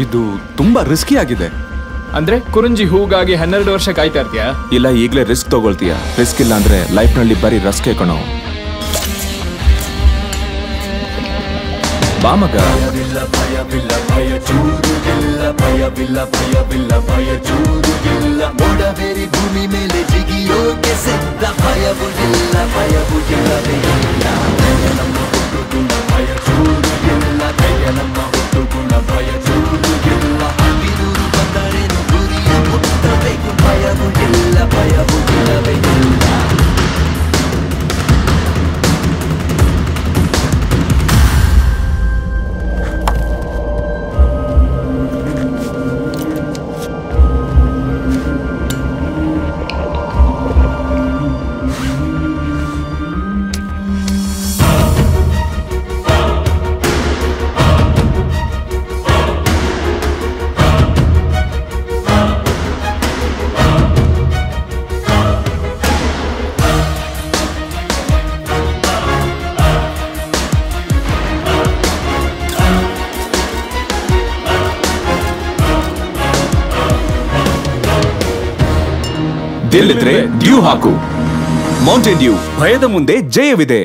ಇದು ತುಂಬಾ ರಿಸ್ಕಿ ಆಗಿದೆ. ಅಂದ್ರೆ ಕುರುಂಜಿ ಹೂಗಾಗಿ 12 ವರ್ಷ ಕಾಯ್ತಾ ಇರ್ತೀಯಾ? ಇಲ್ಲ, ಈಗಲೇ ರಿಸ್ಕ್ ತಗೊಳ್ತೀಯ. ರಿಸ್ಕ್ ಇಲ್ಲ ಅಂದ್ರೆ ಲೈಫ್ ನಲ್ಲಿ ಬರೀ ರಸ್ಕೆ ಕಣೋ. ಬಾ ಮಗ. ಭೂಮಿ ಮೇಲೆ ಜಿಗಿಯೋಕೆ ಸಿದ್ಧ ಭಯವು ಇಲ್ಲ, ಭಯವು ಇಲ್ಲವೇ ನಮ್ಮ ಹುಟ್ಟು ಗುಣ ಭಯ ಚೂರು ಇಲ್ಲ, ನಮ್ಮ ಹುಟ್ಟು ಗುಣ ಭಯ ಚೂರು ಇಲ್ಲ. ಬಿರುರು ಬಂದರೇನು ಗುರಿಯ ಮುಟ್ಟಬೇಕು, ಭಯವು ಇಲ್ಲ, ಭಯವು ಇಲ್ಲವೇ ಇಲ್ಲ. ದಿಲ್ಲಿದ್ರೆ ಡ್ಯೂ ಹಾಕು. ಮೌಂಟೇನ್ ಡ್ಯೂ, ಭಯದ ಮುಂದೆ ಜಯವಿದೆ.